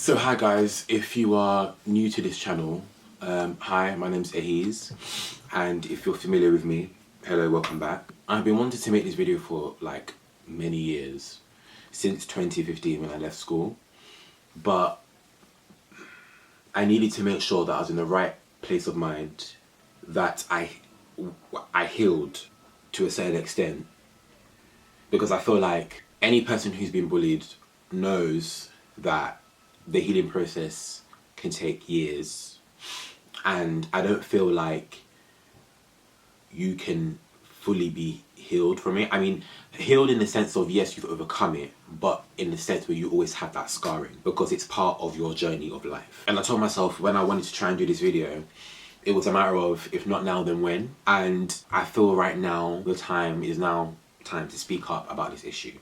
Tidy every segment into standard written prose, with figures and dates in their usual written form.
So hi guys, if you are new to this channel, hi, my name's Ahiz, and if you're familiar with me, hello, welcome back. I've been wanting to make this video for like many years, since 2015 when I left school, but I needed to make sure that I was in the right place of mind, that I healed to a certain extent, because I feel like any person who's been bullied knows that the healing process can take years, and I don't feel like you can fully be healed from it. I mean, healed in the sense of, yes, you've overcome it, but in the sense where you always have that scarring because it's part of your journey of life. And I told myself when I wanted to try and do this video, it was a matter of if not now then when, and I feel right now the time is now time to speak up about this issue.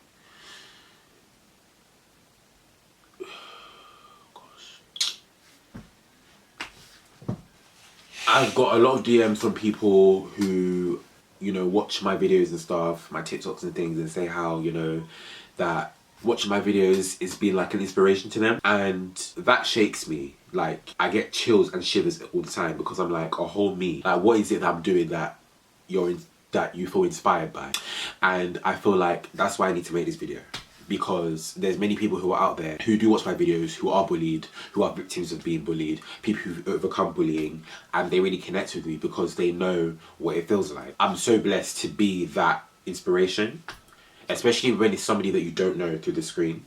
I've got a lot of DMs from people who, you know, watch my videos and stuff, my TikToks and things, and say how, you know, that watching my videos is being like an inspiration to them. And that shakes me. Like, I get chills and shivers all the time because I'm like, oh, hold me. Like, what is it that I'm doing that that you feel inspired by? And I feel like that's why I need to make this video. Because there's many people who are out there who do watch my videos, who are bullied, who are victims of being bullied, people who've overcome bullying, and they really connect with me because they know what it feels like. I'm so blessed to be that inspiration, especially when it's somebody that you don't know through the screen.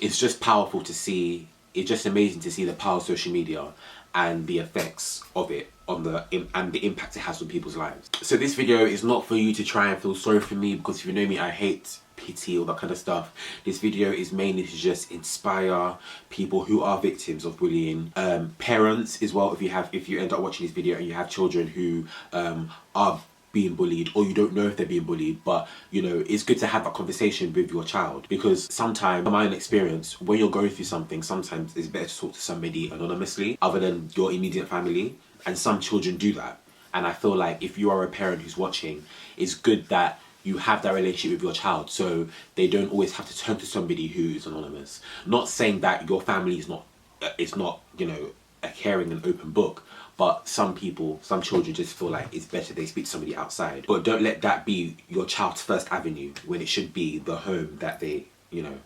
It's just powerful to see, it's just amazing to see the power of social media and the effects of it on and the impact it has on people's lives. So this video is not for you to try and feel sorry for me, because if you know me, I hate pity, all that kind of stuff. This video is mainly to just inspire people who are victims of bullying, parents as well. If you end up watching this video and you have children who are being bullied, or you don't know if they're being bullied, but you know, it's good to have that conversation with your child, because sometimes, from my own experience, when you're going through something, sometimes it's better to talk to somebody anonymously other than your immediate family, and some children do that. And I feel like if you are a parent who's watching, it's good that you have that relationship with your child so they don't always have to turn to somebody who's anonymous. Not saying that your family is not, you know, a caring and open book, but some children just feel like it's better they speak to somebody outside. But don't let that be your child's first avenue when it should be the home that they, you know,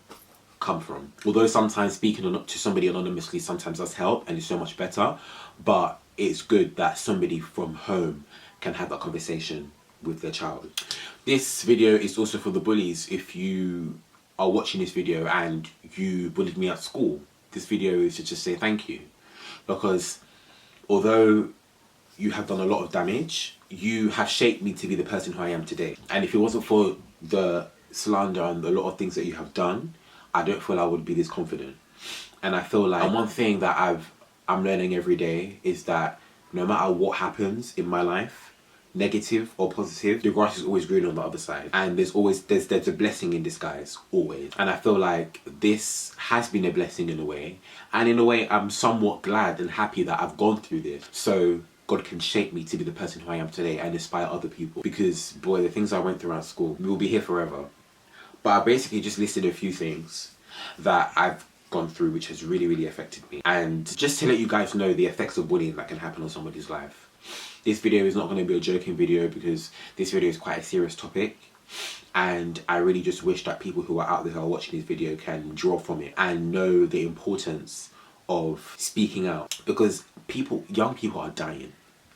come from. Although sometimes speaking to somebody anonymously sometimes does help and it's so much better, but it's good that somebody from home can have that conversation with their child. This video is also for the bullies. If you are watching this video and you bullied me at school, this video is to just say thank you. Because although you have done a lot of damage, you have shaped me to be the person who I am today. And if it wasn't for the slander and a lot of things that you have done, I don't feel I would be this confident. And I feel like, and one thing that I'm learning every day is that no matter what happens in my life, negative or positive, the grass is always green on the other side, and there's a blessing in disguise, always. And I feel like this has been a blessing in a way, and in a way I'm somewhat glad and happy that I've gone through this, so God can shape me to be the person who I am today and inspire other people. Because boy, the things I went through at school, we will be here forever. But I basically just listed a few things that I've gone through which has really affected me, and just to let you guys know the effects of bullying that can happen on somebody's life. This video is not going to be a joking video, because this video is quite a serious topic, and I really just wish that people who are out there who are watching this video can draw from it and know the importance of speaking out, because young people are dying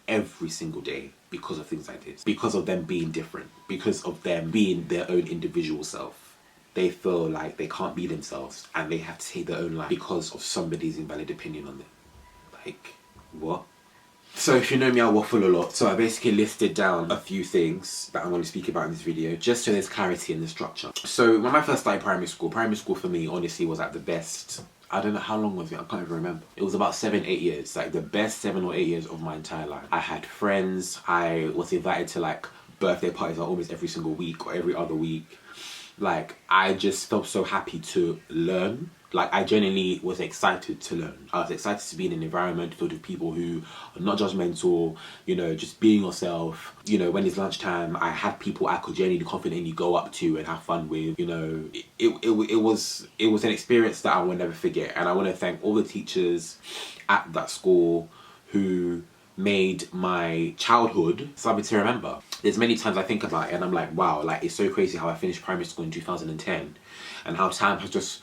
every single day because of things like this, because of them being different, because of them being their own individual self. They feel like they can't be themselves and they have to take their own life because of somebody's invalid opinion on them. Like, what? So if you know me, I waffle a lot. So I basically listed down a few things that I'm going to speak about in this video, just so there's clarity in the structure. So when I first started primary school for me honestly was like the best, I don't know how long was it, I can't even remember. It was about 7-8 years, like the best 7 or 8 years of my entire life. I had friends, I was invited to like birthday parties like almost every single week or every other week. Like, I just felt so happy to learn. Like, I genuinely was excited to learn. I was excited to be in an environment filled with people who are not judgmental, you know, just being yourself. You know, when it's lunchtime, I had people I could genuinely confidently go up to and have fun with. You know, it was an experience that I will never forget. And I want to thank all the teachers at that school who made my childhood something to remember. There's many times I think about it and I'm like, wow, like, it's so crazy how I finished primary school in 2010 and how time has just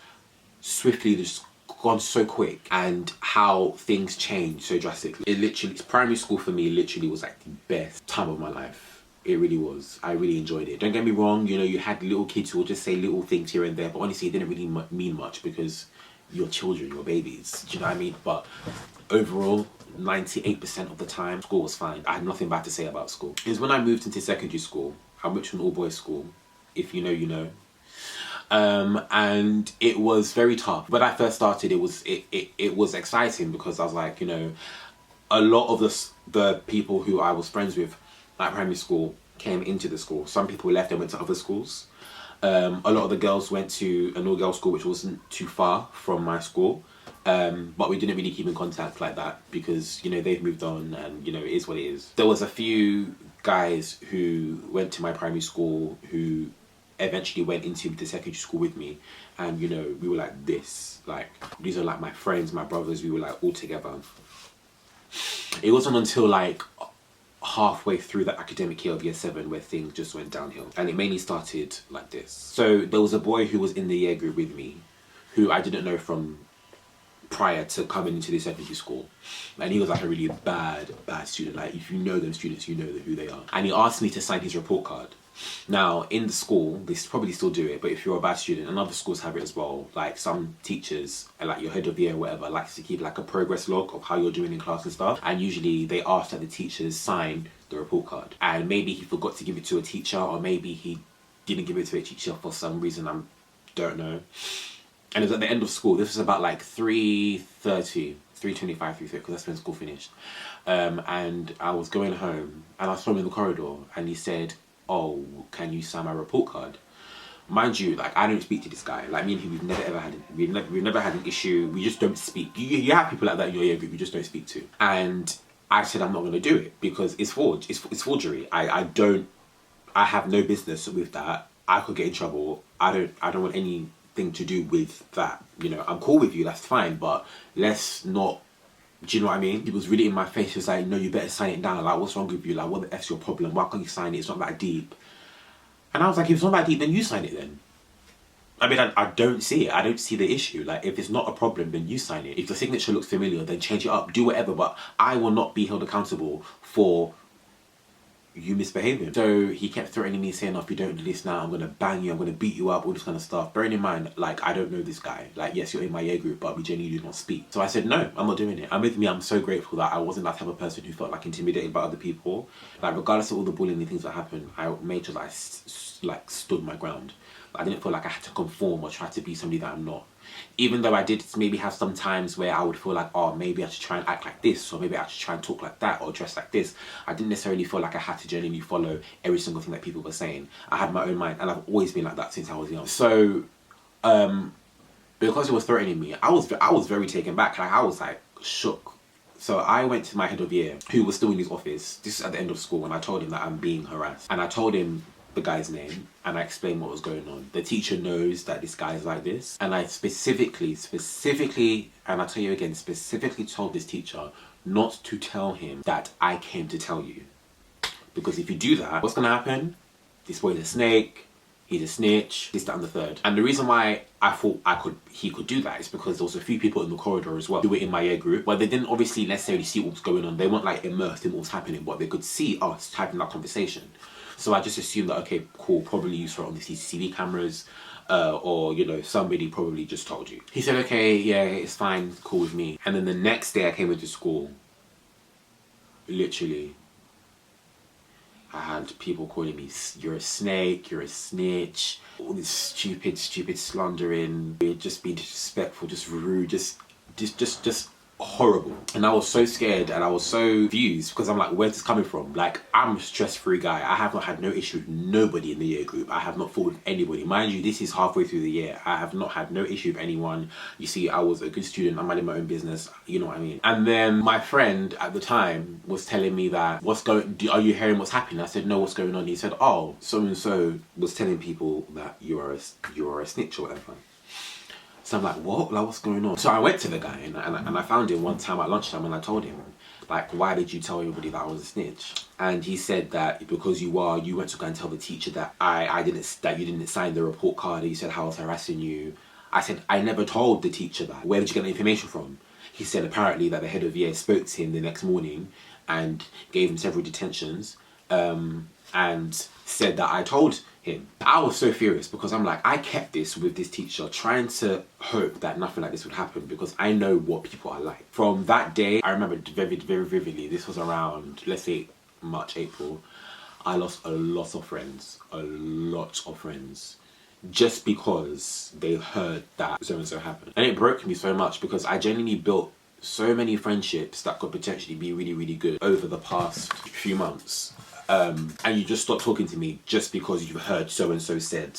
swiftly just gone so quick, and how things change so drastically. It literally, primary school for me literally was like the best time of my life. It really was. I really enjoyed it. Don't get me wrong, you know, you had little kids who would just say little things here and there, but honestly it didn't really mean much because you're children, you're babies, do you know what I mean? But overall, 98% of the time, school was fine. I had nothing bad to say about school. It was when I moved into secondary school. I went to an all-boys school. If you know, you know. And it was very tough. When I first started, it was exciting because I was like, you know, a lot of the people who I was friends with at primary school came into the school. Some people left and went to other schools. A lot of the girls went to an all-girls school, which wasn't too far from my school. But we didn't really keep in contact like that because, you know, they've moved on and, you know, it is what it is. There was a few guys who went to my primary school who eventually went into the secondary school with me, and, you know, we were like this. Like, these are like my friends, my brothers, we were like all together. It wasn't until like halfway through the academic year of year 7 where things just went downhill, and it mainly started like this. So there was a boy who was in the year group with me who I didn't know from prior to coming into the secondary school, and he was like a really bad student. Like, if you know them students, you know who they are. And he asked me to sign his report card. Now, in the school, they probably still do it, but if you're a bad student, and other schools have it as well, like some teachers, like your head of year or whatever, likes to keep like a progress log of how you're doing in class and stuff, and usually they ask that the teachers sign the report card. And maybe he forgot to give it to a teacher, or maybe he didn't give it to a teacher for some reason, I don't know. And it was at the end of school. This was about like 3:30, 3:25, 3:30, because that's when school finished. And I was going home, and I saw him in the corridor, and he said, "Oh, can you sign my report card?" Mind you, like, I don't speak to this guy. Like, me and him, we've never had an issue. We just don't speak. You have people like that in your year group you just don't speak to. And I said I'm not going to do it because it's forged. It's forgery. I have no business with that. I could get in trouble. I don't want anything to do with that. You know, I'm cool with you, that's fine, but let's not. Do you know what I mean? He was really in my face. He was like, "No, you better sign it down. Like, what's wrong with you? Like, what the F's your problem? Why can't you sign it? It's not that deep." And I was like, if it's not that deep, then you sign it then. I mean, I don't see it. I don't see the issue. Like, if it's not a problem, then you sign it. If the signature looks familiar, then change it up. Do whatever, but I will not be held accountable for you misbehaving. So he kept threatening me, saying, "Oh, if you don't do this now, I'm going to bang you, I'm going to beat you up," all this kind of stuff. Bearing in mind, like, I don't know this guy. Like, yes, you're in my year group, but we genuinely do not speak. So I said, no, I'm not doing it. And with me, I'm so grateful that I wasn't that type of person who felt like intimidated by other people. Like, regardless of all the bullying and things that happened, I made sure that I stood my ground. I didn't feel like I had to conform or try to be somebody that I'm not. Even though I did maybe have some times where I would feel like, oh, maybe I should try and act like this, or maybe I should try and talk like that, or dress like this. I didn't necessarily feel like I had to genuinely follow every single thing that people were saying. I had my own mind, and I've always been like that since I was young. So, because he was threatening me, I was very taken back. Like, I was like shook. So I went to my head of year, who was still in his office. This is at the end of school, and I told him that I'm being harassed. And I told him the guy's name, and I explained what was going on. The teacher knows that this guy is like this, and I specifically, and I'll tell you again, specifically told this teacher not to tell him that I came to tell you. Because if you do that, what's gonna happen? This boy's a snake, he's a snitch, this, that, and the third. And the reason why I thought he could do that is because there was a few people in the corridor as well who were in my year group, but they didn't obviously necessarily see what was going on. They weren't like immersed in what was happening, but they could see us having that conversation. So I just assumed that, okay, cool, probably you saw it on the CCTV cameras, or, you know, somebody probably just told you. He said, okay, yeah, it's fine, cool with me. And then the next day I came into school, literally, I had people calling me, "You're a snake, you're a snitch," all this stupid slandering, just being disrespectful, just rude, just horrible. And I was so scared and I was so confused because I'm like, where's this coming from? Like, I'm a stress-free guy. I have not had no issue with nobody in the year group. I have not fought with anybody. Mind you, this is halfway through the year. I have not had no issue with anyone. You see, I was a good student. I'm minding my own business. You know what I mean? And then my friend at the time was telling me that, are you hearing what's happening? I said, no, what's going on? He said, oh, so-and-so was telling people that you are a snitch or whatever. So I'm like, what? Like, what's going on? So I went to the guy and I found him one time at lunchtime and I told him, like, why did you tell everybody that I was a snitch? And he said that because you went to go and tell the teacher that that you didn't sign the report card. He said how I was harassing you. I said, I never told the teacher that. Where did you get the information from? He said apparently that the head of year spoke to him the next morning and gave him several detentions and said that I told him. I was so furious because I'm like, I kept this with this teacher trying to hope that nothing like this would happen because I know what people are like. From that day, I remember very, very vividly, this was around, let's say, March, April. I lost a lot of friends, just because they heard that so-and-so happened. And it broke me so much because I genuinely built so many friendships that could potentially be really, really good over the past few months. And you just stop talking to me just because you heard so-and-so said,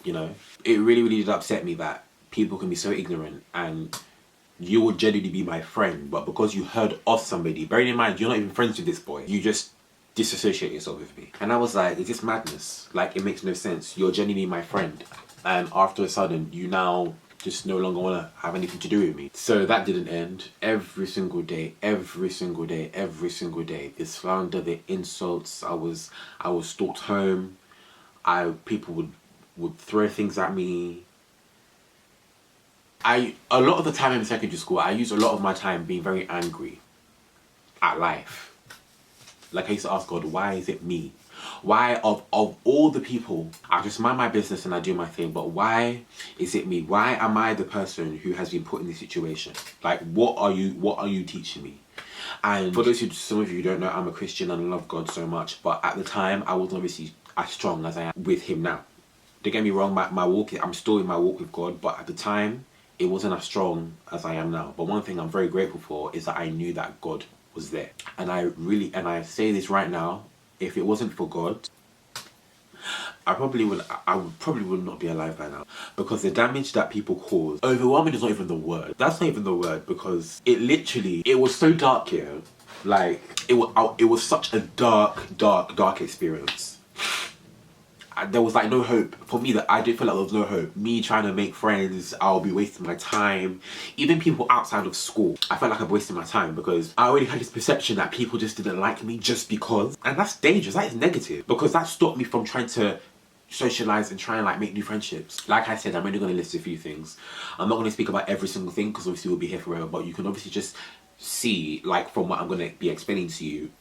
you know. It really, really did upset me that people can be so ignorant and you would genuinely be my friend, but because you heard of somebody, bearing in mind, you're not even friends with this boy, you just disassociate yourself with me. And I was like, is this madness? Like, it makes no sense. You're genuinely my friend. And after a sudden, you now just no longer want to have anything to do with me. So that didn't end. Every single day, the slander, the insults. I was stalked home. People would throw things at me. A lot of the time in secondary school, I used a lot of my time being very angry at life. Like, I used to ask God, why is it me? Why, of all the people, I just mind my business and I do my thing, but why is it me? Why am I the person who has been put in this situation? Like, what are you teaching me? And for some of you who don't know, I'm a Christian and I love God so much, but at the time, I wasn't obviously as strong as I am with him now. Don't get me wrong, my walk, I'm still in my walk with God, but at the time, it wasn't as strong as I am now. But one thing I'm very grateful for is that I knew that God was there. And I say this right now, if it wasn't for God, I probably would not be alive by now. Because the damage that people cause, overwhelming is not even the word. That's not even the word, because it was so dark here. Like, it was such a dark experience. There was like no hope for me. That I did feel like there was no hope. Me trying to make friends, I'll be wasting my time. Even people outside of school, I felt like I'm wasting my time because I already had this perception that people just didn't like me just because. And that's dangerous, that is negative, because that stopped me from trying to socialize and try and like make new friendships. Like I said, I'm only going to list a few things. I'm not going to speak about every single thing because obviously we'll be here forever, but you can obviously just see, like, from what I'm going to be explaining to you,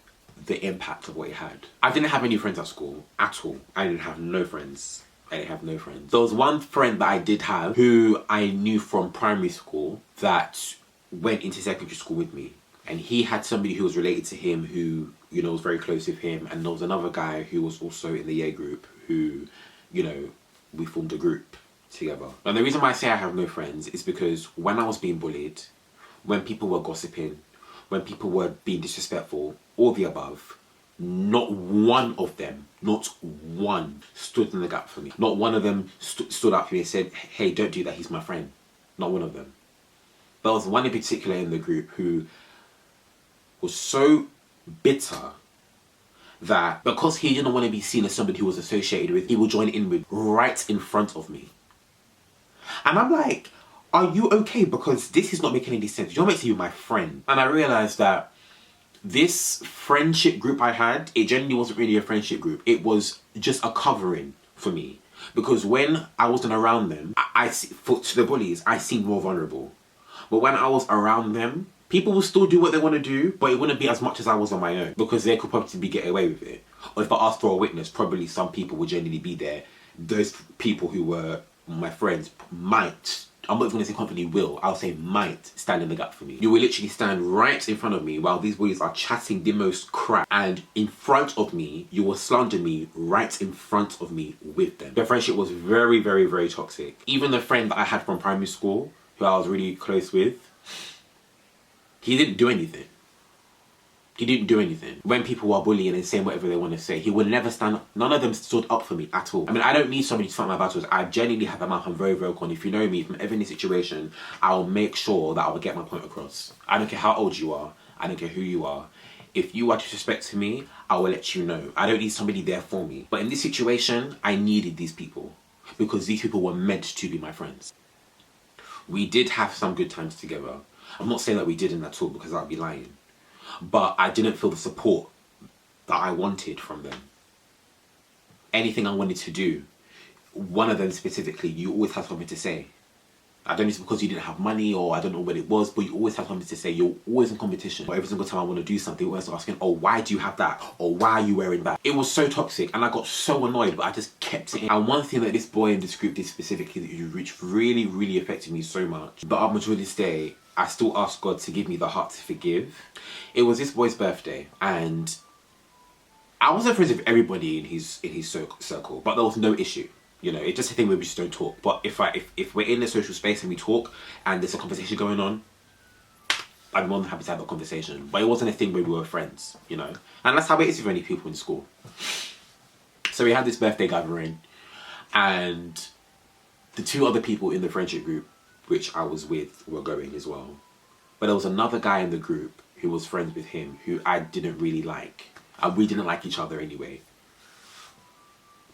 the impact of what it had. I didn't have any friends at school at all. I didn't have no friends. There was one friend that I did have who I knew from primary school that went into secondary school with me. And he had somebody who was related to him who, you know, was very close with him. And there was another guy who was also in the year group who, you know, we formed a group together. And the reason why I say I have no friends is because when I was being bullied, when people were gossiping, when people were being disrespectful, all the above, not one of them, not one, stood in the gap for me. Not one of them stood up for me and said, hey, don't do that, he's my friend. Not one of them. There was one in particular in the group who was so bitter that because he didn't want to be seen as somebody who was associated with, he would join in with right in front of me. And I'm like, are you okay? Because this is not making any sense. You're meant to be my friend. And I realized that this friendship group I had, it genuinely wasn't really a friendship group. It was just a covering for me. Because when I wasn't around them, to the bullies, I seemed more vulnerable. But when I was around them, people will still do what they want to do, but it wouldn't be as much as I was on my own. Because they could probably get away with it. Or if I asked for a witness, probably some people would genuinely be there. Those people who were my friends might, I'm not even going to say confidently will, I'll say might stand in the gap for me. You will literally stand right in front of me while these boys are chatting the most crap, and in front of me, you will slander me right in front of me with them. The friendship was very, very, very toxic. Even the friend that I had from primary school, who I was really close with, He didn't do anything. He didn't do anything. When people are bullying and saying whatever they want to say, he would never stand up. None of them stood up for me at all. I mean, I don't need somebody to fight my battles. I genuinely have my mouth. I'm very vocal. And if you know me, from every situation, I'll make sure that I will get my point across. I don't care how old you are. I don't care who you are. If you are disrespecting me, I will let you know. I don't need somebody there for me. But in this situation, I needed these people because these people were meant to be my friends. We did have some good times together. I'm not saying that we didn't at all because I'd be lying. But I didn't feel the support that I wanted from them. Anything I wanted to do, one of them specifically, you always have something to say. I don't know if it's because you didn't have money or I don't know what it was, but you always have something to say. You're always in competition. But every single time I want to do something, you're always asking, oh, why do you have that? Or why are you wearing that? It was so toxic and I got so annoyed, but I just kept it in. And one thing that this boy in this group did specifically, which really, really affected me so much, but up until this day, I still ask God to give me the heart to forgive. It was this boy's birthday and I wasn't friends with everybody in his circle, but there was no issue. You know, it's just a thing where we just don't talk. But if we're in a social space and we talk and there's a conversation going on, I'm more than happy to have a conversation. But it wasn't a thing where we were friends, you know. And that's how it is with many people in school. So we had this birthday gathering and the two other people in the friendship group which I was with were going as well. But there was another guy in the group who was friends with him who I didn't really like. And we didn't like each other anyway.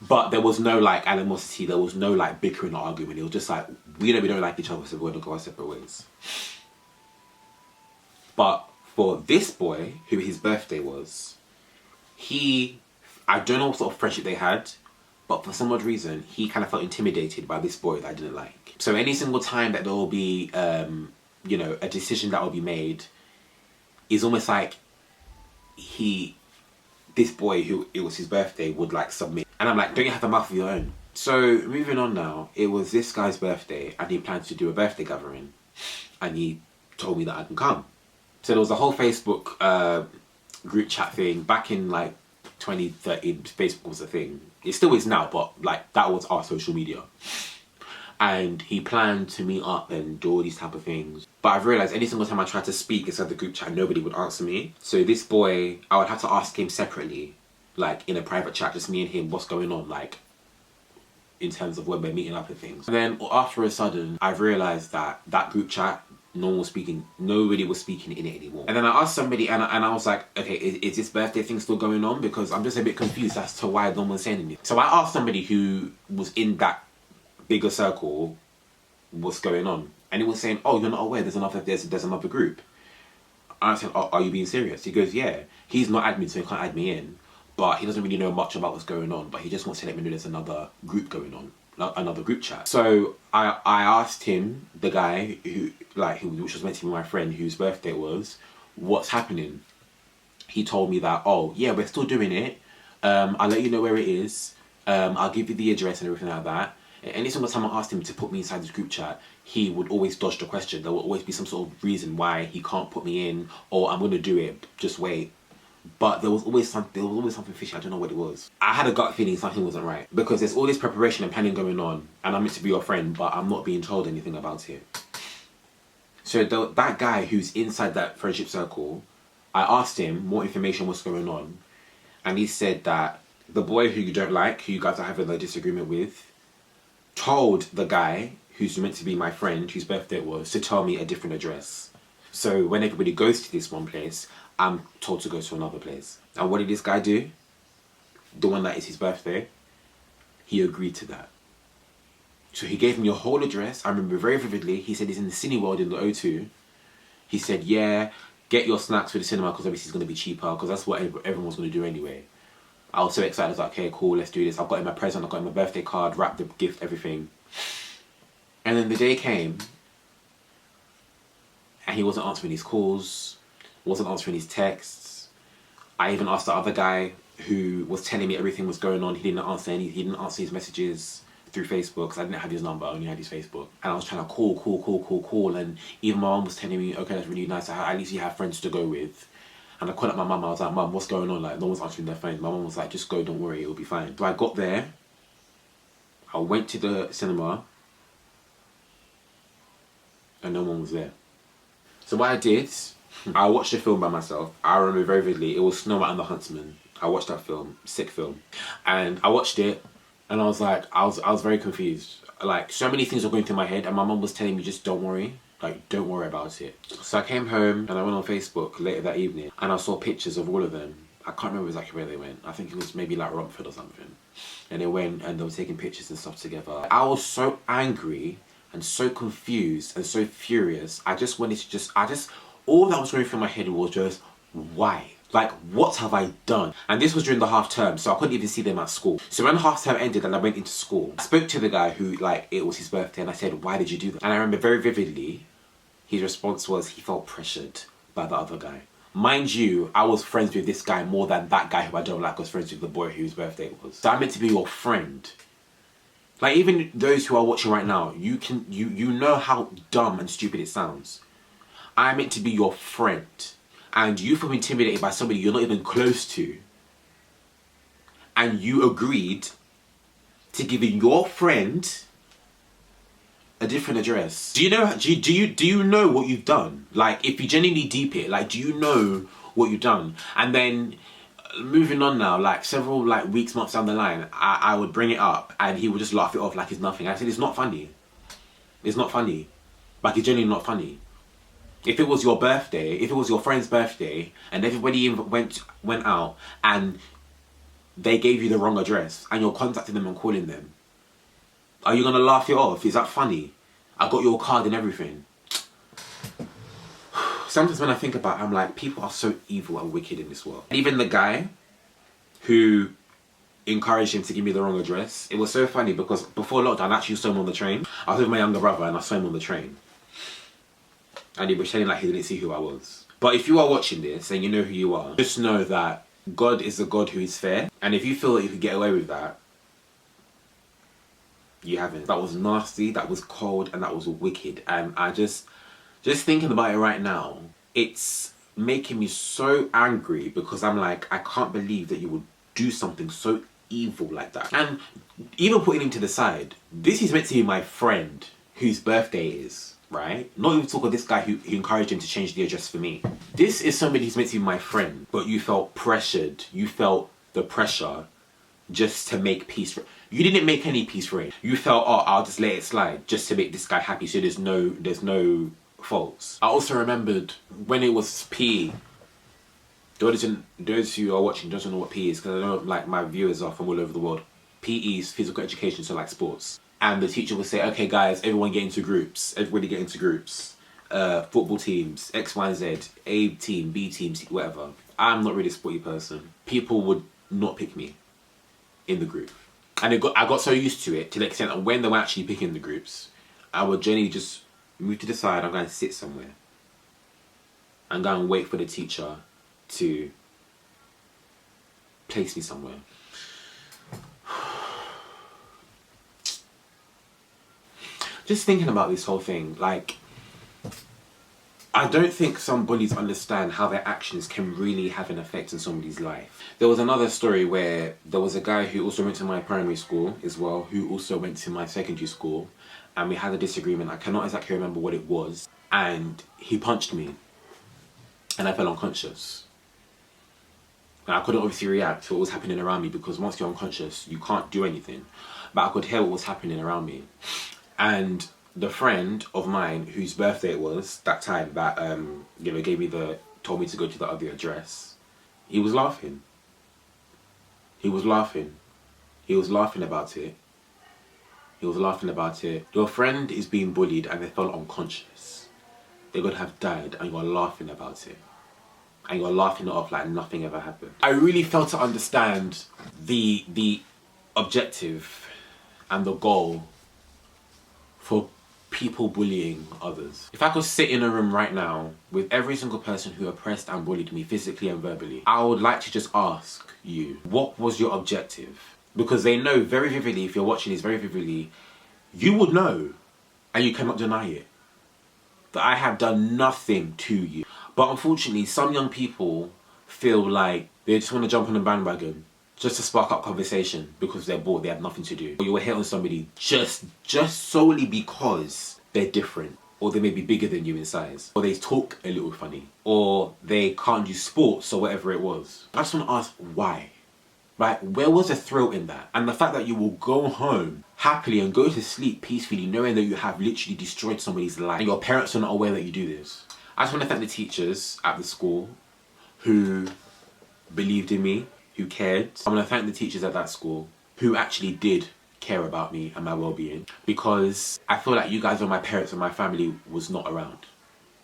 But there was no like animosity, there was no like bickering or argument. It was just like, we don't like each other, so we're gonna go our separate ways. But for this boy, who his birthday was, I don't know what sort of friendship they had, but for some odd reason, he kind of felt intimidated by this boy that I didn't like. So any single time that there will be, you know, a decision that will be made, it's almost like this boy who it was his birthday would like submit. And I'm like, don't you have a mouth of your own? So moving on now, it was this guy's birthday and he planned to do a birthday gathering and he told me that I can come. So there was a whole Facebook group chat thing back in like 2013. Facebook was a thing. It still is now, but like that was our social media. And he planned to meet up and do all these type of things. But I've realised any single time I tried to speak inside the group chat, nobody would answer me. So this boy, I would have to ask him separately, like in a private chat, just me and him, what's going on, like in terms of when we're meeting up and things. And then after a sudden, I've realised that that group chat, nobody was speaking in it anymore. And then I asked somebody and I was like, okay, is this birthday thing still going on? Because I'm just a bit confused as to why no one's saying anything. So I asked somebody who was in that bigger circle what's going on, and he was saying, oh, you're not aware there's another group. And I said, oh, are you being serious? He goes, yeah, he's not admin, so he can't add me in, but he doesn't really know much about what's going on, but he just wants to let me know there's another group going on, another group chat. So I asked him, the guy which was meant to be my friend whose birthday it was, what's happening. He told me that, oh yeah, we're still doing it, I'll let you know where it is, I'll give you the address and everything like that. Any single time I asked him to put me inside this group chat, he would always dodge the question. There will always be some sort of reason why he can't put me in, or I'm going to do it, just wait. But there was always something fishy. I don't know what it was. I had a gut feeling something wasn't right, because there's all this preparation and planning going on, and I'm meant to be your friend, but I'm not being told anything about it. So that guy who's inside that friendship circle, I asked him more information what's going on, and he said that the boy who you don't like, who you guys are having a disagreement with, told the guy who's meant to be my friend, whose birthday it was, to tell me a different address. So when everybody goes to this one place, I'm told to go to another place. And what did this guy do? The one that is his birthday, he agreed to that. So he gave me a whole address. I remember very vividly. He said he's in the Cineworld in the O2. He said, yeah, get your snacks for the cinema because obviously it's going to be cheaper, because that's what everyone's going to do anyway. I was so excited. I was like, okay, cool, let's do this. I've got him my present, I've got him my birthday card, wrapped the gift, everything. And then the day came, and he wasn't answering his calls, wasn't answering his texts. I even asked the other guy who was telling me everything was going on. He didn't answer his messages through Facebook, because I didn't have his number, I only had his Facebook. And I was trying to call, and even my mum was telling me, okay, that's really nice, at least you have friends to go with. And I called up my mum, I was like, Mum, what's going on? Like, no one's answering their phone. My mum was like, just go, don't worry, it'll be fine. So I got there, I went to the cinema, and no one was there. So what I did I watched the film by myself. I remember very vividly. It was Snow White and the Huntsman. I watched that film, sick film, and I watched it, and I was like, I was very confused. Like, so many things were going through my head, and my mum was telling me, just don't worry. Like, don't worry about it. So I came home and I went on Facebook later that evening, and I saw pictures of all of them. I can't remember exactly where they went. I think it was maybe like Romford or something. And they went and they were taking pictures and stuff together. I was so angry and so confused and so furious. I just wanted to all that was going through my head was just, why? Like, what have I done? And this was during the half term, so I couldn't even see them at school. So when half term ended and I went into school, I spoke to the guy who, like, it was his birthday, and I said, why did you do that? And I remember very vividly, his response was he felt pressured by the other guy. Mind you, I was friends with this guy more than that guy who I don't like was friends with the boy whose birthday it was. So I meant to be your friend. Like, even those who are watching right now, you know how dumb and stupid it sounds. I meant to be your friend. And you feel intimidated by somebody you're not even close to. And you agreed to give your friend a different address. Do you know? Do you know what you've done? Like, if you genuinely deep it, like, do you know what you've done? And then moving on now, like several weeks, months down the line, I would bring it up, and he would just laugh it off like it's nothing. I said, it's not funny. It's not funny. Like, it's genuinely not funny. If it was your birthday, if it was your friend's birthday, and everybody went out, and they gave you the wrong address, and you're contacting them and calling them, are you gonna laugh it off? Is that funny? I got your card and everything. Sometimes when I think about it, I'm like, people are so evil and wicked in this world. Even the guy who encouraged him to give me the wrong address, it was so funny because before lockdown, I actually saw him on the train. I was with my younger brother and I saw him on the train. And he was pretending like he didn't see who I was. But if you are watching this and you know who you are, just know that God is a God who is fair. And if you feel that you could get away with that, you haven't. That was nasty, that was cold, and that was wicked. And I just thinking about it right now, it's making me so angry because I'm like, I can't believe that you would do something so evil like that. And even putting him to the side, this is meant to be my friend whose birthday is, right? Not even talk of this guy who encouraged him to change the address for me. This is somebody who's meant to be my friend, but you felt pressured. You felt the pressure just to make peace. You didn't make any peace for it. You felt, oh, I'll just let it slide just to make this guy happy, so there's no faults. I also remembered when it was PE. Those who are watching don't know what PE is, because I know like my viewers are from all over the world. PE is physical education, so like sports. And the teacher would say, okay guys, everyone get into groups. Everybody get into groups. Football teams, X, Y, Z, A team, B team, whatever. I'm not really a sporty person. People would not pick me in the group. And I got so used to it to the extent that when they were actually picking the groups, I would generally just move to the side and go and sit somewhere. And go and wait for the teacher to place me somewhere. Just thinking about this whole thing, like, I don't think some bullies understand how their actions can really have an effect on somebody's life. There was another story where there was a guy who also went to my primary school as well, who also went to my secondary school, and we had a disagreement. I cannot exactly remember what it was, and he punched me, and I fell unconscious. And I couldn't obviously react to what was happening around me because once you're unconscious, you can't do anything. But I could hear what was happening around me. And the friend of mine whose birthday it was that time that told me to go to the other address, he was laughing. He was laughing. He was laughing about it. He was laughing about it. Your friend is being bullied and they fell unconscious. They could have died and you're laughing about it. And you're laughing it off like nothing ever happened. I really failed to understand the objective and the goal for people bullying others. If I could sit in a room right now with every single person who oppressed and bullied me physically and verbally, I would like to just ask you, what was your objective? Because they know very vividly, if you're watching this very vividly, you would know, and you cannot deny it, that I have done nothing to you. But unfortunately, some young people feel like they just want to jump on the bandwagon just to spark up conversation because they're bored, they have nothing to do. Or you will hit on somebody just solely because they're different. or they may be bigger than you in size, or they talk a little funny, or they can't do sports or whatever it was. I just want to ask why. Right? Where was the thrill in that? And the fact that you will go home happily and go to sleep peacefully knowing that you have literally destroyed somebody's life and your parents are not aware that you do this. I just want to thank the teachers at the school who believed in me, who cared. I want to thank the teachers at that school who actually did care about me and my well-being, because I feel like you guys or my parents and my family was not around.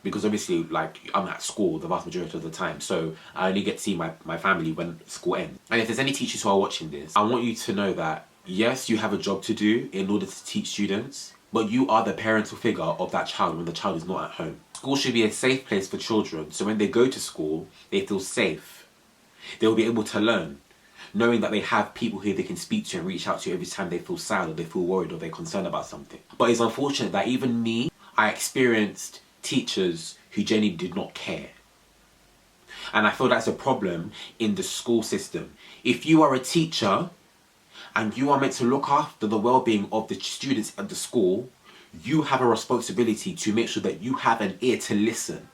Because obviously, like, I'm at school the vast majority of the time, so I only get to see my family when school ends. And if there's any teachers who are watching this, I want you to know that, yes, you have a job to do in order to teach students, but you are the parental figure of that child when the child is not at home. School should be a safe place for children, so when they go to school, they feel safe. They'll be able to learn, knowing that they have people who they can speak to and reach out to every time they feel sad or they feel worried or they're concerned about something. But it's unfortunate that even me, I experienced teachers who genuinely did not care. And I feel that's a problem in the school system. If you are a teacher and you are meant to look after the well-being of the students at the school, you have a responsibility to make sure that you have an ear to listen,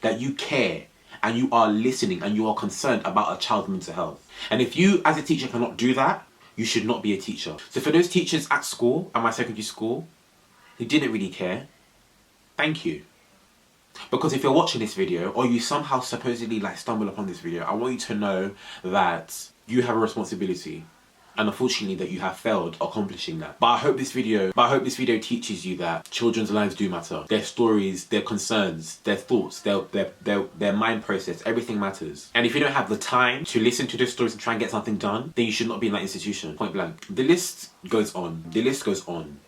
that you care and you are listening and you are concerned about a child's mental health. And if you as a teacher cannot do that, you should not be a teacher. So for those teachers at school, at my secondary school, who didn't really care, thank you. Because if you're watching this video, or you somehow supposedly like stumble upon this video, I want you to know that you have a responsibility, and unfortunately that you have failed accomplishing that. But I hope this video teaches you that children's lives do matter. Their stories, their concerns, their thoughts, their mind process, everything matters. And if you don't have the time to listen to those stories and try and get something done, then you should not be in that institution, point blank. The list goes on. The list goes on.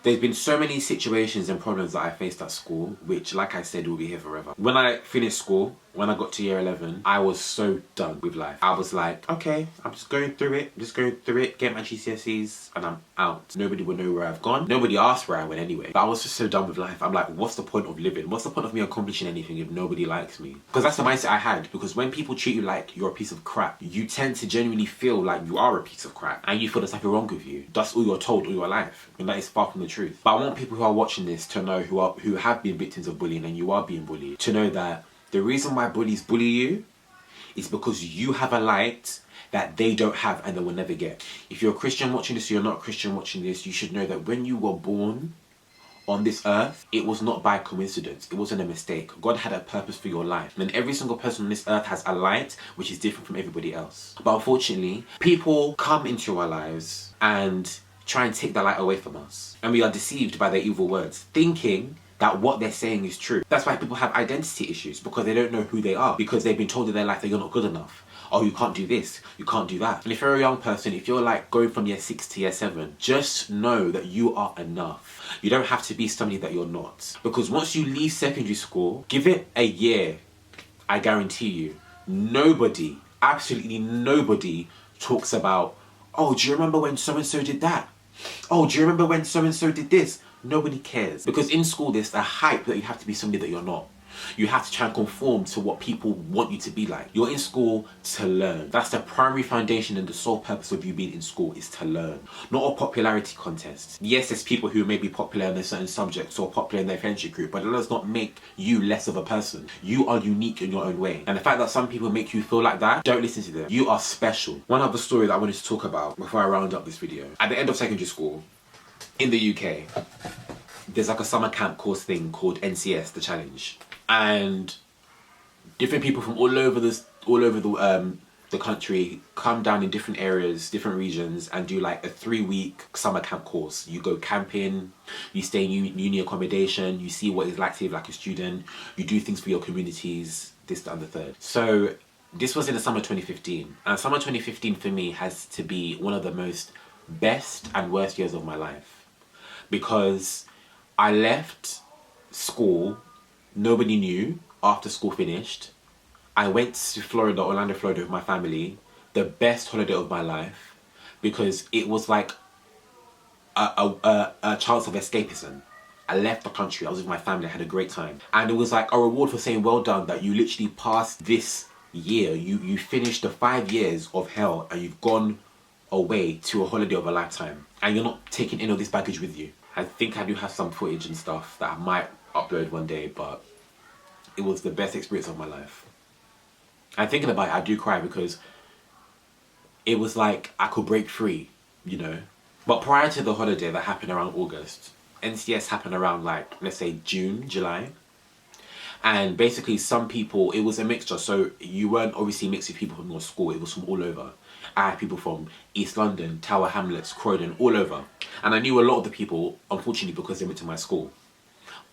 There's been so many situations and problems that I faced at school, which, like I said, will be here forever. When I finished school, when I got to year 11, I was so done with life. I was like, okay, I'm just going through it, get my GCSEs, and I'm out. Nobody will know where I've gone. Nobody asked where I went anyway. But I was just so done with life. I'm like, what's the point of living? What's the point of me accomplishing anything if nobody likes me? Because that's the mindset I had. Because when people treat you like you're a piece of crap, you tend to genuinely feel like you are a piece of crap. And you feel there's something wrong with you. That's all you're told all your life. And that is far from the truth. But I want people who are watching this to know, who have been victims of bullying and you are being bullied, to know that the reason why bullies bully you is because you have a light that they don't have and they will never get. If you're a Christian watching this or you're not a Christian watching this, you should know that when you were born on this earth, it was not by coincidence. It wasn't a mistake. God had a purpose for your life. And every single person on this earth has a light which is different from everybody else. But unfortunately, people come into our lives and try and take the light away from us. And we are deceived by their evil words, thinking that what they're saying is true. That's why people have identity issues, because they don't know who they are, because they've been told in their life that you're not good enough. Oh, you can't do this, you can't do that. And if you're a young person, if you're like going from year 6 to year 7, just know that you are enough. You don't have to be somebody that you're not. Because once you leave secondary school, give it a year, I guarantee you, nobody, absolutely nobody talks about, oh, do you remember when so-and-so did that? Oh, do you remember when so-and-so did this? Nobody cares. Because in school, there's a hype that you have to be somebody that you're not. You have to try and conform to what people want you to be like. You're in school to learn. That's the primary foundation and the sole purpose of you being in school, is to learn. Not a popularity contest. Yes, there's people who may be popular in a certain subject or popular in their friendship group, but it does not make you less of a person. You are unique in your own way. And the fact that some people make you feel like that, don't listen to them. You are special. One other story that I wanted to talk about before I round up this video. At the end of secondary school, in the UK, there's like a summer camp course thing called NCS, the challenge. And different people from all over the country come down in different areas, different regions, and do like a 3-week summer camp course. You go camping, you stay in uni accommodation, you see what it's like to live like a student, you do things for your communities, this, that, and the third. So this was in the summer 2015, and summer 2015 for me has to be one of the most best and worst years of my life. Because I left school, nobody knew, after school finished. I went to Florida, Orlando, Florida with my family, the best holiday of my life, because it was like a chance of escapism. I left the country, I was with my family, I had a great time. And it was like a reward for saying, well done, that you literally passed this year. You finished the 5 years of hell and you've gone away to a holiday of a lifetime. And you're not taking any of this baggage with you. I think I do have some footage and stuff that I might upload one day, but it was the best experience of my life. And thinking about it, I do cry because it was like I could break free, you know. But prior to the holiday that happened around August, NCS happened around like, let's say June, July. And basically some people, it was a mixture. So you weren't obviously mixed with people from your school, it was from all over. I had people from East London, Tower Hamlets, Croydon, all over. And I knew a lot of the people, unfortunately, because they went to my school.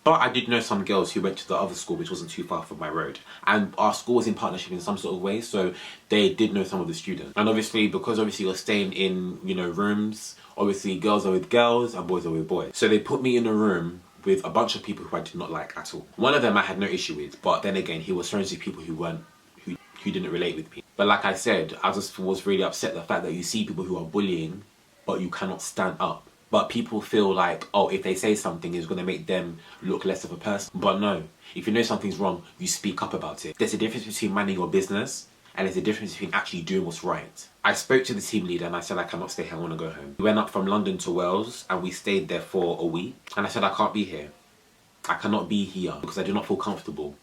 But I did know some girls who went to the other school, which wasn't too far from my road. And our school was in partnership in some sort of way, so they did know some of the students. And obviously, because obviously you're staying in, you know, rooms, obviously girls are with girls and boys are with boys. So they put me in a room with a bunch of people who I did not like at all. One of them I had no issue with, but then again, he was friends with people who didn't relate with me. But like I said, I just was really upset the fact that you see people who are bullying, but you cannot stand up. But people feel like, oh, if they say something, it's going to make them look less of a person. But no, if you know something's wrong, you speak up about it. There's a difference between minding your business and there's a difference between actually doing what's right. I spoke to the team leader and I said I cannot stay here, I want to go home. We went up from London to Wales and we stayed there for a week. And I said I can't be here. I cannot be here because I do not feel comfortable.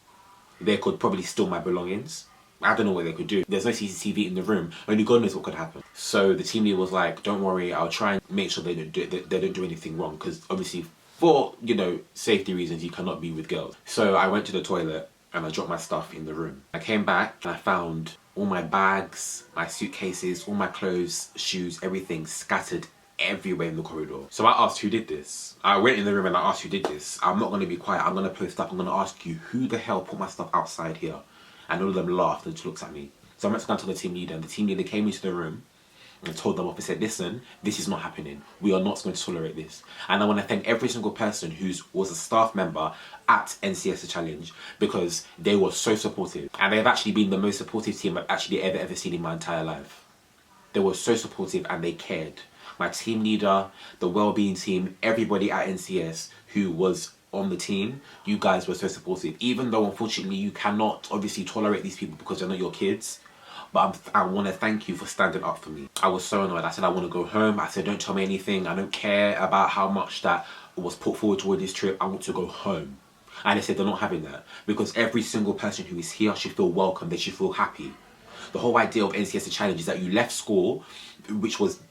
They could probably steal my belongings. I don't know what they could do. There's no CCTV in the room. Only God knows what could happen. So the team leader was like, don't worry, I'll try and make sure they don't do anything wrong. Because obviously for, you know, safety reasons, you cannot be with girls. So I went to the toilet and I dropped my stuff in the room. I came back and I found all my bags, my suitcases, all my clothes, shoes, everything scattered everywhere in the corridor. So I asked who did this. I went in the room and I asked who did this. I'm not going to be quiet. I'm going to post up. I'm going to ask you who the hell put my stuff outside here. And all of them laughed and just looked at me. So I went to go to the team leader and the team leader came into the room and told them off and said, listen, this is not happening. We are not going to tolerate this. And I want to thank every single person who was a staff member at NCS The Challenge because they were so supportive. And they've actually been the most supportive team I've actually ever seen in my entire life. They were so supportive and they cared. My team leader, the wellbeing team, everybody at NCS who was on the team, you guys were so supportive. Even though unfortunately you cannot obviously tolerate these people because they're not your kids. But I want to thank you for standing up for me. I was so annoyed. I said I want to go home. I said don't tell me anything. I don't care about how much that was put forward toward this trip. I want to go home. And they said they're not having that. Because every single person who is here should feel welcome. They should feel happy. The whole idea of NCS The Challenge is that you left school, which was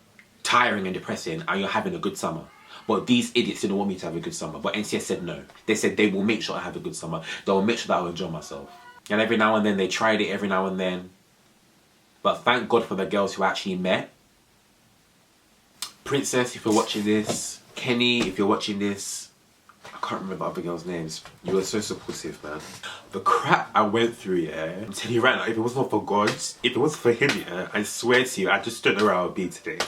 tiring and depressing, and you're having a good summer. But these idiots didn't want me to have a good summer. But NCS said no. They said they will make sure I have a good summer. They will make sure that I will enjoy myself. And every now and then they tried it, every now and then. But thank God for the girls who I actually met. Princess, if you're watching this. Kenny, if you're watching this. I can't remember other girls' names. You were so supportive, man. The crap I went through, yeah. I'm telling you right now, if it was not for God, if it was for him, yeah, I swear to you, I just don't know where I would be today.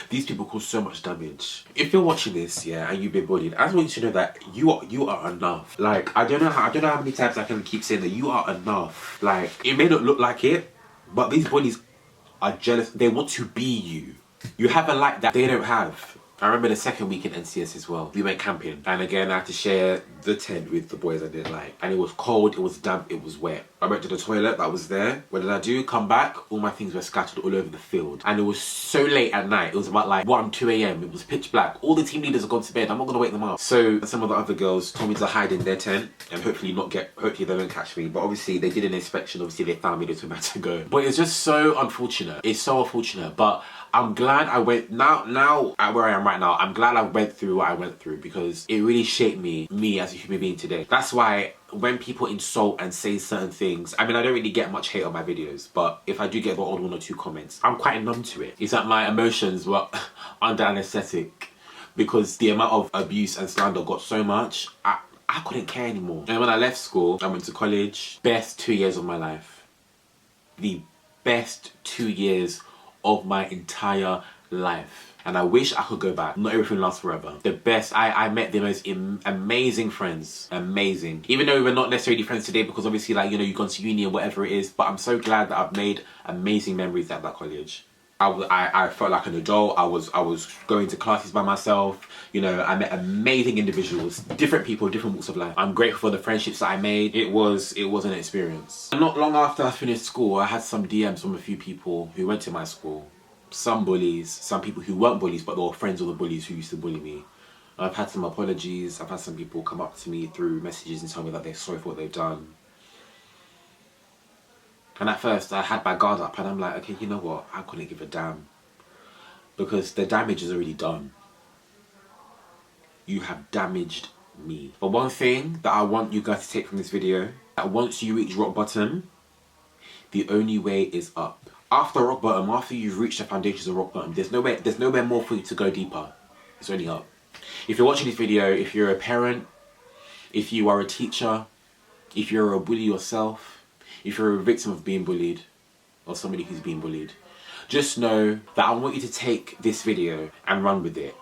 These people caused so much damage. If you're watching this, yeah, and you've been bullied, I just want you to know that you are enough. Like, I don't know how many times I can keep saying that you are enough. Like, it may not look like it, but these bullies are jealous. They want to be you. You have a light that they don't have. I remember the second week in NCS as well. We went camping. And again, I had to share the tent with the boys I didn't like. And it was cold, it was damp, it was wet. I went to the toilet that was there. What did I do? Come back, all my things were scattered all over the field. And it was so late at night. It was about like 1, 2 a.m. It was pitch black. All the team leaders had gone to bed. I'm not gonna wake them up. So some of the other girls told me to hide in their tent and hopefully they don't catch me. But obviously they did an inspection. Obviously they found me, they told me to go. But it's just so unfortunate. It's so unfortunate. But I'm glad I went, now at where I am right now, I'm glad I went through what I went through because it really shaped me as a human being today. That's why when people insult and say certain things, I mean, I don't really get much hate on my videos, but if I do get the odd 1 or 2 comments, I'm quite numb to it. It's that my emotions were under anesthetic because the amount of abuse and slander got so much, I couldn't care anymore. And when I left school, I went to college. Best 2 years of my life. The best 2 years of my entire life. And I wish I could go back. Not everything lasts forever. The best. I met the most amazing friends. Amazing. Even though we're not necessarily friends today because obviously, like, you know, you've gone to uni or whatever it is, but I'm so glad that I've made amazing memories at that college. I felt like an adult. I was going to classes by myself. You know, I met amazing individuals, different people, different walks of life. I'm grateful for the friendships that I made. It was an experience. And not long after I finished school, I had some DMs from a few people who went to my school. Some bullies, some people who weren't bullies, but they were friends of the bullies who used to bully me. I've had some apologies. I've had some people come up to me through messages and tell me that they're sorry for what they've done. And at first I had my guard up and I'm like, okay, you know what? I couldn't give a damn. Because the damage is already done. You have damaged me. But one thing that I want you guys to take from this video, that once you reach rock bottom, the only way is up. After rock bottom, after you've reached the foundations of rock bottom, there's nowhere more for you to go deeper. It's only up. If you're watching this video, if you're a parent, if you are a teacher, if you're a bully yourself, if you're a victim of being bullied, or somebody who's being bullied, just know that I want you to take this video and run with it.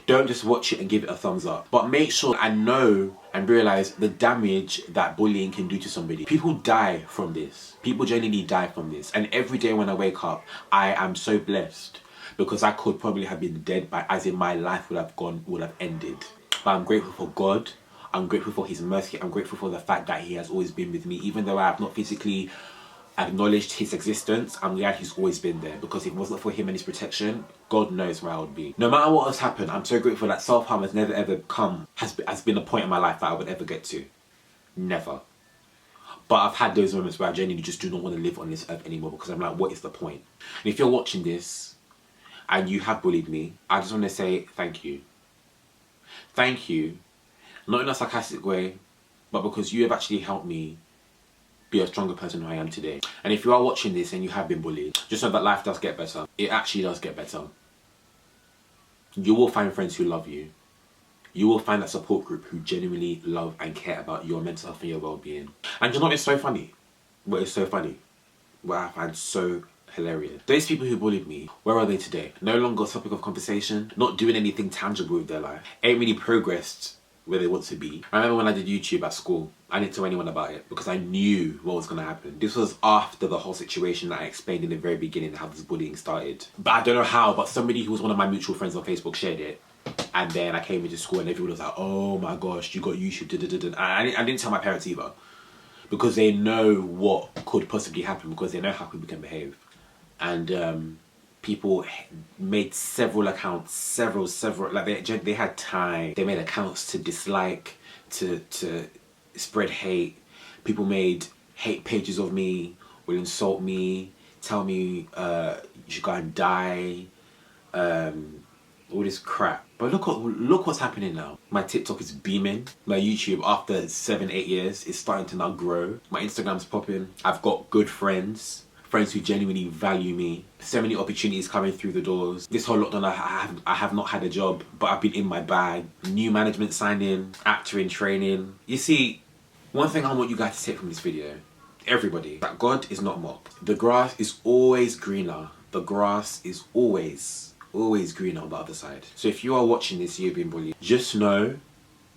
Don't just watch it and give it a thumbs up, but make sure and know and realize the damage that bullying can do to somebody. People die from this. People genuinely die from this. And every day when I wake up, I am so blessed because I could probably have been dead by, as in my life would have ended. But I'm grateful for God. I'm grateful for His mercy. I'm grateful for the fact that He has always been with me, even though I have not physically acknowledged His existence. I'm glad He's always been there, because if it wasn't for Him and His protection, God knows where I would be. No matter what has happened, I'm so grateful that self-harm has never ever has been a point in my life that I would ever get to. Never. But I've had those moments where I genuinely just do not want to live on this earth anymore, because I'm like, what is the point? And if you're watching this and you have bullied me, I just want to say thank you. Thank you. Not in a sarcastic way, but because you have actually helped me be a stronger person who I am today. And if you are watching this and you have been bullied, just know that life does get better. It actually does get better. You will find friends who love you. You will find a support group who genuinely love and care about your mental health and your well-being. And you know it's so funny? What is so funny? What I find so hilarious. Those people who bullied me, where are they today? No longer a topic of conversation, not doing anything tangible with their life, ain't really progressed where they want to be. I remember when I did YouTube at school, I didn't tell anyone about it because I knew what was going to happen. This was after the whole situation that I explained in the very beginning, how this bullying started. But I don't know how, but somebody who was one of my mutual friends on Facebook shared it. And then I came into school and everyone was like, oh my gosh, you got YouTube, da-da-da-da. I didn't tell my parents either, because they know what could possibly happen, because they know how people can behave. And people made several accounts, several, like they had time. They made accounts to dislike, to spread hate. People made hate pages of me, will insult me, tell me you should go and die, all this crap. But look what's happening now. My TikTok is beaming. My YouTube, after 7-8 years, is starting to now grow. My Instagram's popping. I've got good friends who genuinely value me. So many opportunities coming through the doors. This whole lockdown, I have not had a job, but I've been in my bag. New management signed in, actor in training. You see, one thing I want you guys to take from this video, everybody, that God is not mocked. The grass is always greener. The grass is always greener on the other side. So if you are watching this, you've been bullied, just know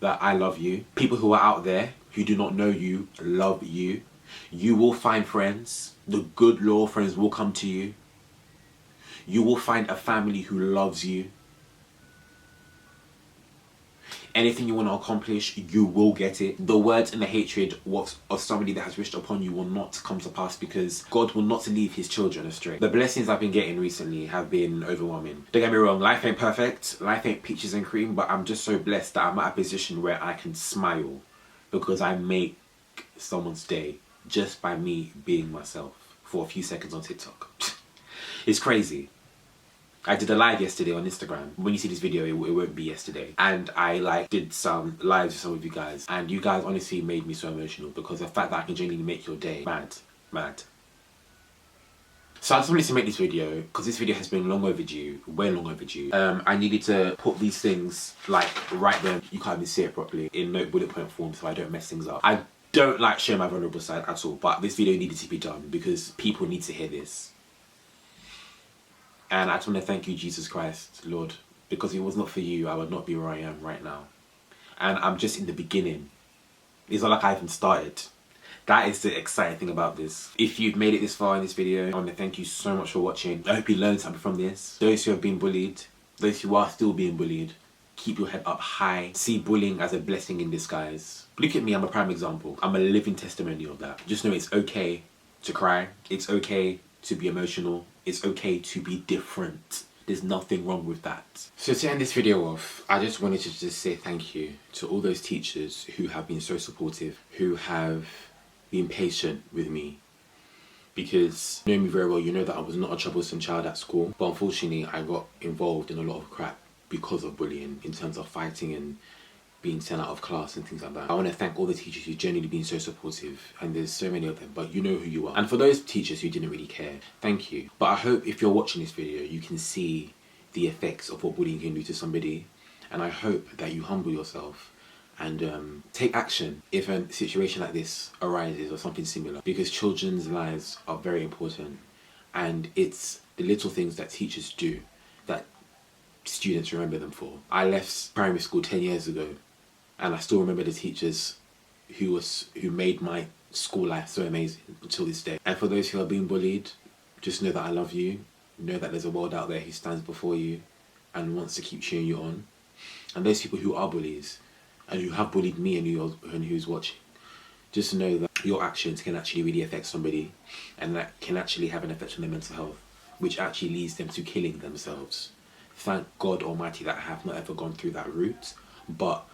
that I love you. People who are out there who do not know you love you. You will find friends. The good loyal friends will come to you. You will find a family who loves you. Anything you want to accomplish, you will get it. The words and the hatred of somebody that has wished upon you will not come to pass, because God will not leave His children astray. The blessings I've been getting recently have been overwhelming. Don't get me wrong, life ain't perfect. Life ain't peaches and cream, but I'm just so blessed that I'm at a position where I can smile because I make someone's day just by me being myself for a few seconds on TikTok. It's crazy. I did a live yesterday on Instagram. When you see this video, it won't be yesterday. And I did some lives with some of you guys. And you guys honestly made me so emotional, because the fact that I can genuinely make your day mad. So I just wanted to make this video because this video has been long overdue, way long overdue. I needed to put these things right where you can't even see it properly, in no bullet point form, so I don't mess things up. I don't like showing my vulnerable side at all, but this video needed to be done because people need to hear this. And I just want to thank you, Jesus Christ, Lord, because if it was not for you, I would not be where I am right now. And I'm just in the beginning. It's not like I even started. That is the exciting thing about this. If you've made it this far in this video, I want to thank you so much for watching. I hope you learned something from this. Those who have been bullied, those who are still being bullied, keep your head up high. See bullying as a blessing in disguise. Look at me, I'm a prime example. I'm a living testimony of that. Just know it's okay to cry. It's okay to be emotional. It's okay to be different. There's nothing wrong with that. So to end this video off, I just wanted to just say thank you to all those teachers who have been so supportive, who have been patient with me. Because you know me very well, you know that I was not a troublesome child at school, but unfortunately I got involved in a lot of crap because of bullying, in terms of fighting and being sent out of class and things like that. I want to thank all the teachers who've genuinely been so supportive, and there's so many of them, but you know who you are. And for those teachers who didn't really care, thank you. But I hope if you're watching this video, you can see the effects of what bullying can do to somebody, and I hope that you humble yourself and take action if a situation like this arises or something similar, because children's lives are very important, and it's the little things that teachers do that students remember them for. I left primary school 10 years ago, and I still remember the teachers who made my school life so amazing until this day. And for those who are being bullied, just know that I love you. Know that there's a world out there who stands before you and wants to keep cheering you on. And those people who are bullies and who have bullied me and who's watching, just know that your actions can actually really affect somebody, and that can actually have an effect on their mental health, which actually leads them to killing themselves. Thank God Almighty that I have not ever gone through that route, but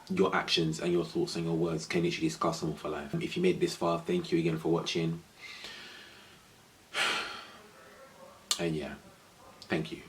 your actions and your thoughts and your words can literally scar someone for life. If you made it this far, thank you again for watching. And yeah, thank you.